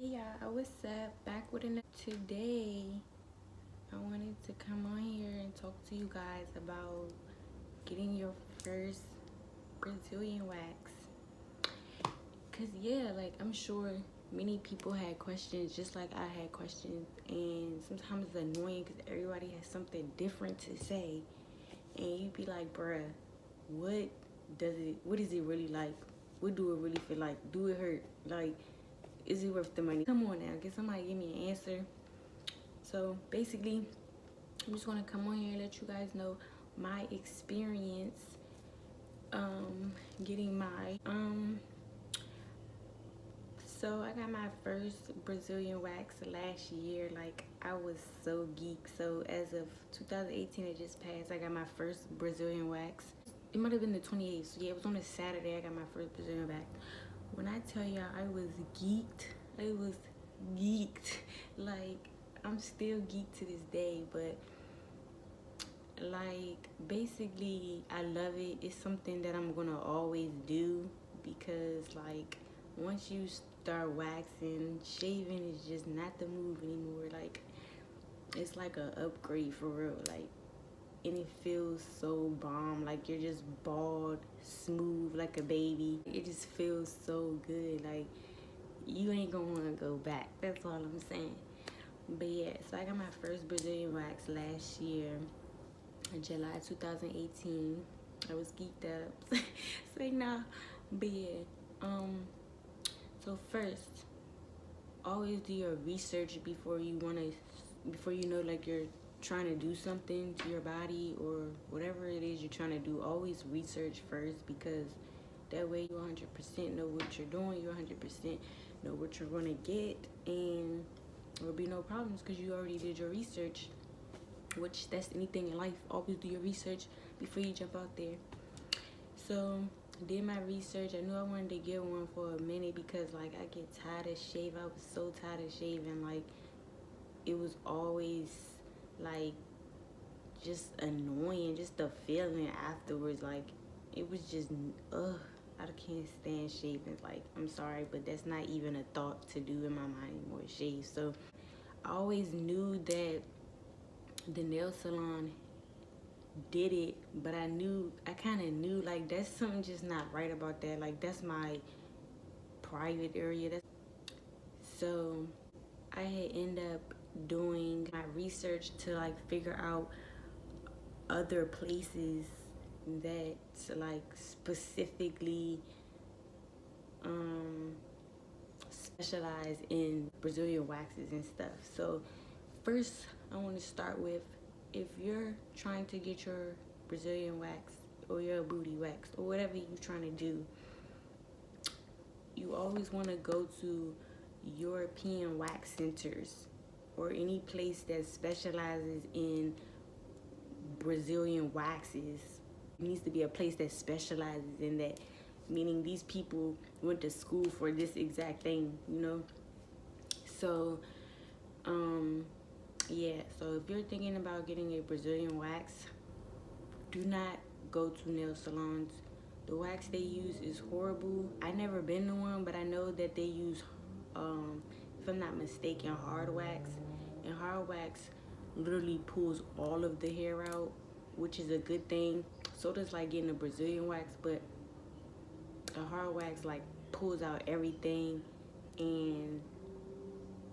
Yeah, I was back with another. Today, I wanted to come on here and talk to you guys about getting your first Brazilian wax. Cause yeah, like I'm sure many people had questions, just like I had questions, and sometimes it's annoying because everybody has something different to say, and you be like, bruh, what what is it really like? What do it really feel like? Do it hurt? Like, is it worth the money? Come on now, get somebody give me an answer. So basically, I'm just gonna come on here and let you guys know my experience getting my so I got my first Brazilian wax last year. Like I was so geek. So as of 2018, it just passed. I got my first Brazilian wax. It might have been the 28th. So yeah, it was on a Saturday. I got my first Brazilian wax. When I tell y'all I was geeked, I was geeked. Like I'm still geeked to this day, but like basically I love it. It's something that I'm gonna always do because like once you start waxing, shaving is just not the move anymore. Like it's like a upgrade for real. Like, and it feels so bomb. Like you're just bald, smooth like a baby. It just feels so good. Like you ain't gonna wanna go back. That's all I'm saying. But yeah, so I got my first Brazilian wax last year in July 2018. I was geeked up. Say nah. But yeah, so first, always do your research before you know like you're trying to do something to your body or whatever it is you're trying to do. Always research first because that way you 100% know what you're doing. You 100% know what you're gonna get, and there'll be no problems because you already did your research. Which that's anything in life. Always do your research before you jump out there. So I did my research. I knew I wanted to get one for a minute because like I get tired of shaving. I was so tired of shaving. Like it was always like just annoying. Just the feeling afterwards. Like it was just ugh. I can't stand shaving. Like I'm sorry, but that's not even a thought to do in my mind anymore. Shave. So I always knew that the nail salon did it, but I kind of knew like that's something just not right about that. Like that's my private area. So I had ended up doing my research to like figure out other places that like specifically specialize in Brazilian waxes and stuff. So first I want to start with, if you're trying to get your Brazilian wax or your booty wax or whatever you're trying to do, you always want to go to European wax centers or any place that specializes in Brazilian waxes. It needs to be a place that specializes in that, meaning these people went to school for this exact thing, you know? So, yeah, so if you're thinking about getting a Brazilian wax, do not go to nail salons. The wax they use is horrible. I never been to one, but I know that they use, if I'm not mistaken, hard wax. And hard wax literally pulls all of the hair out, which is a good thing. So does like getting a Brazilian wax, but a hard wax like pulls out everything, and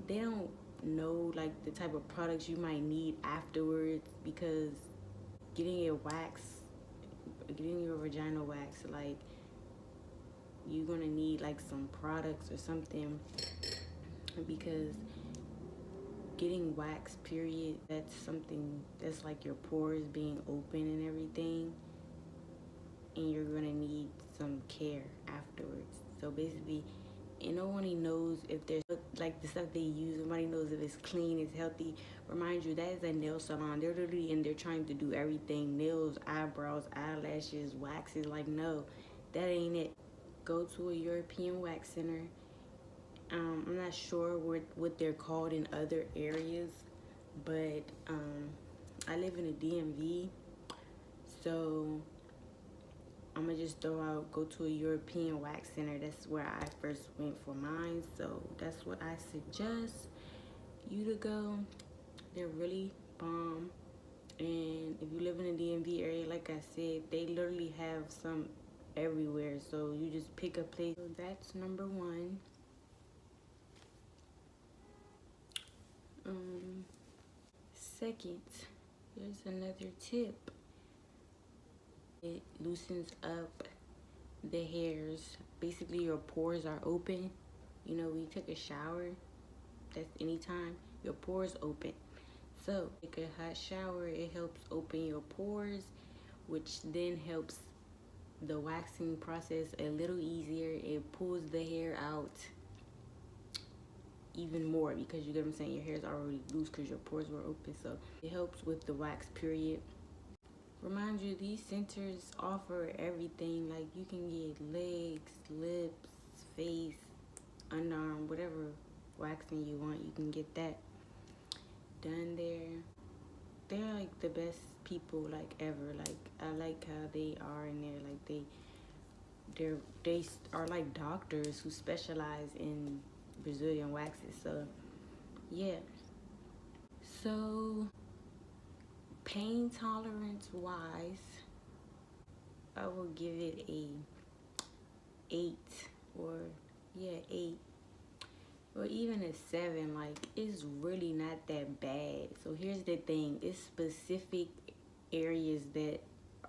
they don't know like the type of products you might need afterwards because getting your wax, getting your vaginal wax, like you're gonna need like some products or something because getting wax period, that's something that's like your pores being open and everything, and you're gonna need some care afterwards. So basically, and nobody knows if there's like the stuff they use, nobody knows if it's clean, it's healthy. Remind you, that is a nail salon. They're literally in there trying to do everything: nails, eyebrows, eyelashes, waxes. Like no, that ain't it. Go to a European wax center. I'm not sure what they're called in other areas, but I live in a DMV, so I'm gonna just go to a European wax center. That's where I first went for mine, so that's what I suggest you to go. They're really bomb. And if you live in the DMV area, like I said, they literally have some everywhere, so you just pick a place. So that's number one. Second, here's another tip. It loosens up the hairs. Basically, your pores are open. You know, when you take a shower, that's anytime, your pores open. So, take a hot shower, it helps open your pores, which then helps the waxing process a little easier. It pulls the hair out even more because you get what I'm saying, your hair is already loose because your pores were open. So it helps with the wax period. Remind you, these centers offer everything. Like, you can get legs, lips, face, underarm, whatever waxing you want, you can get that done there. They're like the best people like ever. Like, I like how they are in there. Like, they are like doctors who specialize in Brazilian waxes. So yeah. So pain tolerance wise, I will give it a 8 or 8 or even a 7. Like, it's really not that bad. So here's the thing, it's specific areas that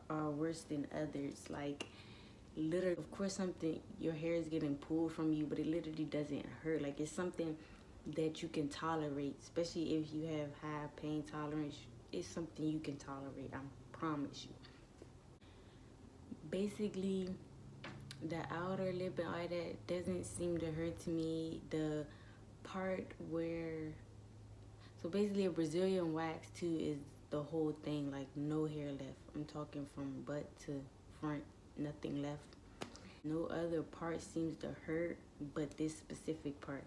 are worse than others. Like, literally, of course, something, your hair is getting pulled from you, but it literally doesn't hurt. Like, it's something that you can tolerate, especially if you have high pain tolerance. It's something you can tolerate, I promise you. Basically, the outer lip and all that doesn't seem to hurt to me. The part where, so basically a Brazilian wax too is the whole thing, like no hair left. I'm talking from butt to front, nothing left. No other part seems to hurt but this specific part.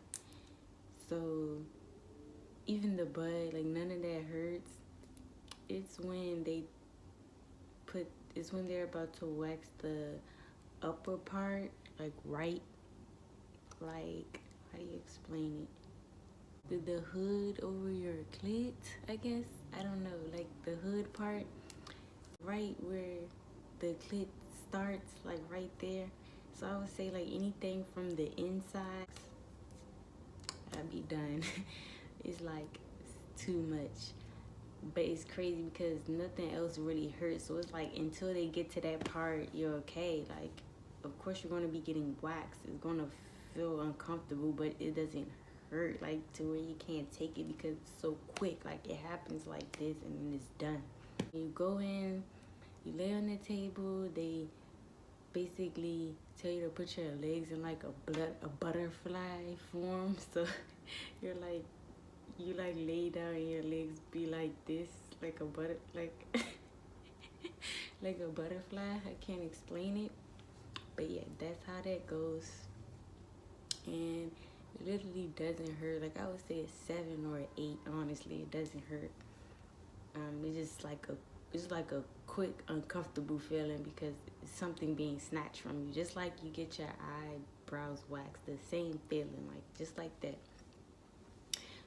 So even the butt, like none of that hurts. It's when they're about to wax the upper part, like how do you explain it? The hood over your clit, I guess. I don't know, like the hood part, right where the clit starts, like right there. So I would say like anything from the inside, I'd be done. It's like it's too much. But it's crazy because nothing else really hurts. So it's like until they get to that part, you're okay. Like, of course you're going to be getting waxed. It's going to feel uncomfortable, but it doesn't hurt like to where you can't take it because it's so quick. Like, it happens like this and then it's done. You go in, you lay on the table, they basically tell you to put your legs in like a butterfly form. So you're like, you like lay down and your legs be like this, like a like a butterfly. I can't explain it, but yeah, that's how that goes. And it literally doesn't hurt. Like, I would say a 7 or an 8. Honestly, it doesn't hurt. It's like a quick uncomfortable feeling because it's something being snatched from you, just like you get your eyebrows waxed. The same feeling, like just like that.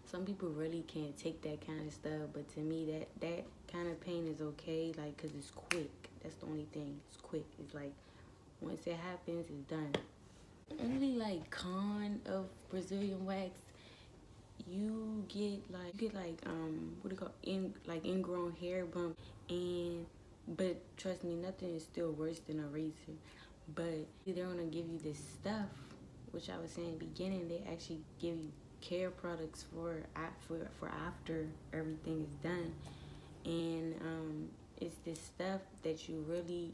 Some people really can't take that kind of stuff, but to me, that kind of pain is okay, like, because it's quick. That's the only thing. It's quick. It's like, once it happens, it's done. The only, like, con of Brazilian wax, you get like what do you call, ingrown hair bump, but trust me, nothing is still worse than a razor. But they're gonna give you this stuff, which I was saying in the beginning, they actually give you care products for after everything is done. And it's this stuff that you really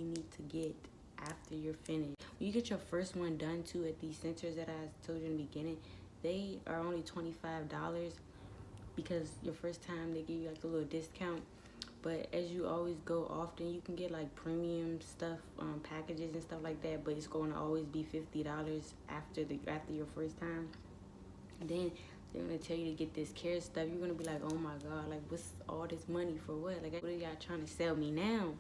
need to get after you're finished. When you get your first one done too at these centers that I told you in the beginning, they are only $25 because your first time they give you like a little discount. But as you always go often, you can get like premium stuff, packages and stuff like that, but it's going to always be $50 after your first time. Then they're gonna tell you to get this care stuff. You're gonna be like, oh my god, like, what's all this money for? What are y'all trying to sell me now?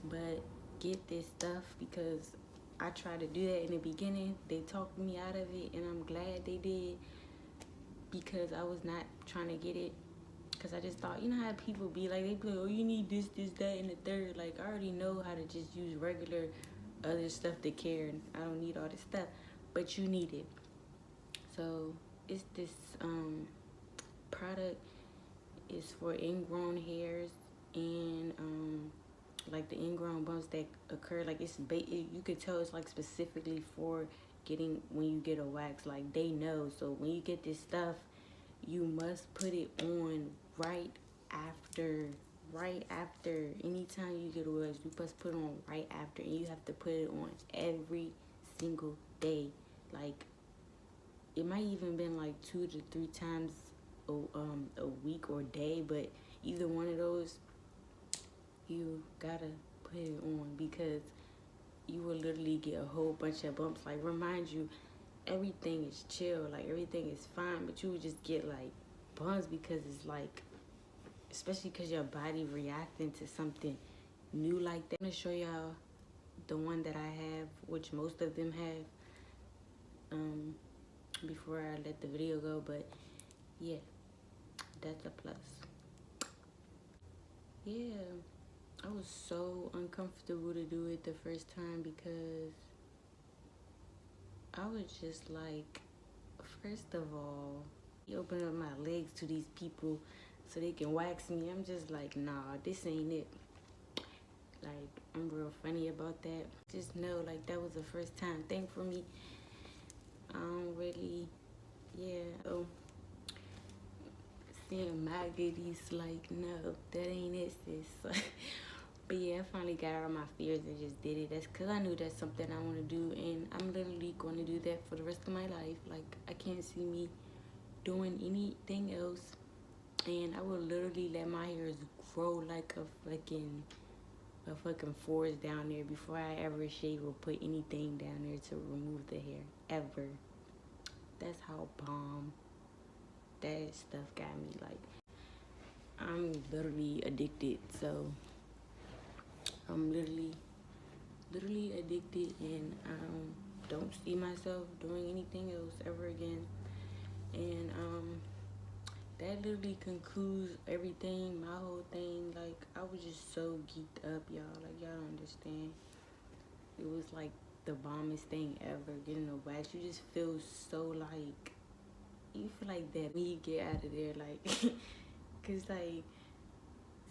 But get this stuff because I tried to do that in the beginning. They talked me out of it, and I'm glad they did because I was not trying to get it. Because I just thought, you know how people be like, they be like, oh, you need this, that, and the third. Like, I already know how to just use regular other stuff to care. And I don't need all this stuff. But you need it. So, it's this product. Is for ingrown hairs and like the ingrown bumps that occur. Like, you could tell it's like specifically for getting when you get a wax. Like, they know. So, when you get this stuff, you must put it on right after. Anytime you get a wax, you must put it on right after, and you have to put it on every single day. Like, it might even been like 2 to 3 times a week or day, but either one of those, you gotta put it on because you will literally get a whole bunch of bumps. Like, remind you, everything is chill, like everything is fine, but you would just get like bumps because it's like, especially because your body reacting to something new like that. I'm gonna show y'all the one that I have, which most of them have, before I let the video go, but yeah, that's a plus. Yeah, I was so uncomfortable to do it the first time because I was just like, first of all, you open up my legs to these people so they can wax me. I'm just like, nah, this ain't it. Like, I'm real funny about that. Just know, like, that was the first time thing for me. I don't really, yeah. So, seeing my goodies, like, no, that ain't it, sis. But yeah, I finally got out of my fears and just did it. That's because I knew that's something I want to do, and I'm literally going to do that for the rest of my life. Like, I can't see me doing anything else, and I will literally let my hairs grow like a fucking forest down there before I ever shave or put anything down there to remove the hair, ever. That's how bomb that stuff got me. Like, I'm literally addicted, so I'm literally addicted, and I don't see myself doing anything else ever again. And that literally concludes everything, my whole thing. Like, I was just so geeked up, y'all. Like, y'all don't understand. It was like the bombest thing ever, getting a wax. You just feel so like, you feel like that when you get out of there, like, cause like,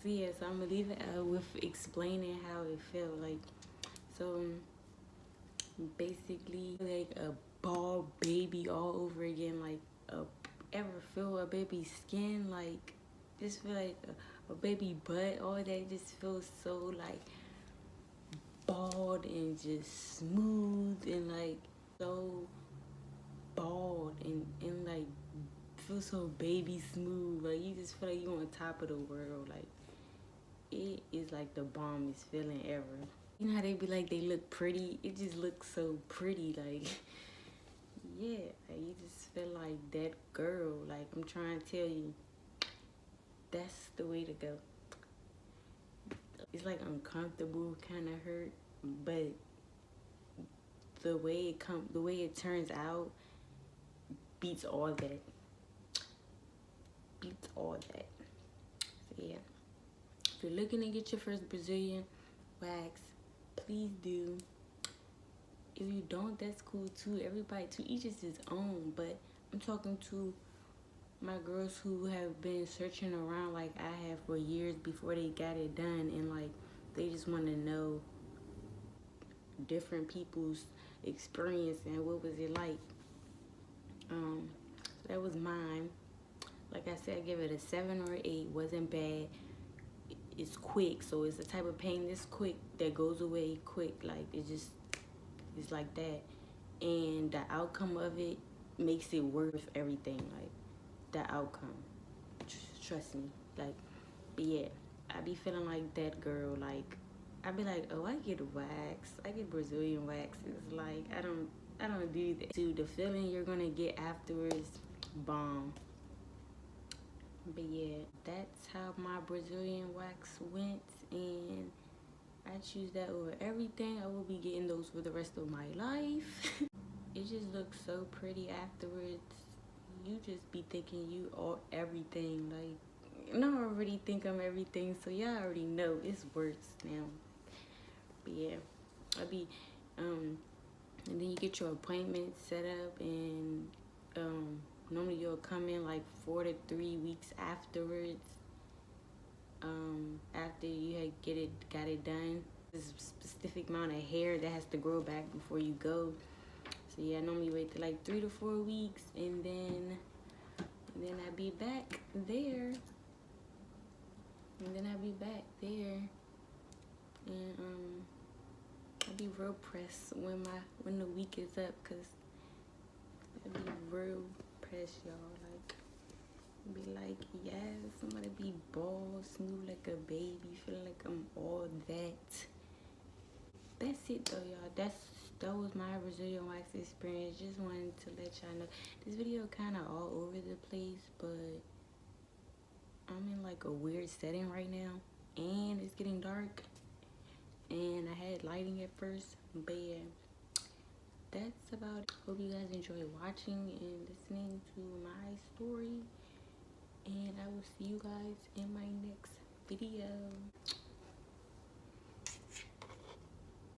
so yeah, so I'm gonna leave it out with explaining how it felt. Like, so basically, like a bald baby all over again. Like, ever feel a baby's skin? Like, just feel like a baby butt. All that just feels so like bald and just smooth and like so bald and like feel so baby smooth. Like, you just feel like you on top of the world. Like, it is like the bombest feeling ever. You know how they be like, they look pretty? It just looks so pretty. Like, yeah, like, you just feel like that girl. Like, I'm trying to tell you, that's the way to go. It's like uncomfortable, kind of hurt, but the way it turns out beats all that. Beats all that. So yeah, if you're looking to get your first Brazilian wax, please do. If you don't, that's cool too. Everybody, to each is his own. But I'm talking to my girls who have been searching around like I have for years before they got it done, and like, they just want to know different people's experience and what was it like. That was mine. Like I said, I give it a 7 or 8. Wasn't bad. It's quick, so it's the type of pain that's quick, that goes away quick. Like, it's like that, and the outcome of it makes it worth everything. Like, the outcome, trust me. Like, but yeah, I be feeling like that girl. Like, I be like, oh, I get wax, I get Brazilian waxes. Like, I don't do that. To the feeling you're gonna get afterwards, bomb. But yeah, that's how my Brazilian wax went, and I choose that over everything. I will be getting those for the rest of my life. It just looks so pretty afterwards. You just be thinking you are everything. Like, and I already think I'm everything, so y'all already know it's worse now. But yeah, I be and then you get your appointment set up, and normally you'll come in like 4 to 3 weeks afterwards. After you got it done, there's a specific amount of hair that has to grow back before you go. So yeah, I normally wait till like 3 to 4 weeks, and then I be back there. And I be real pressed when the week is up, cause I be real pressed, y'all. Like, be like, yes, I'm gonna be bald, smooth like a baby, feeling like I'm all that. That's it though, y'all. That was my Brazilian wax experience. Just wanted to let y'all know. This video kind of all over the place, but I'm in like a weird setting right now, and it's getting dark, and I had lighting at first, but yeah, that's about it. Hope you guys enjoy watching and listening to my story, and I will see you guys in my next video.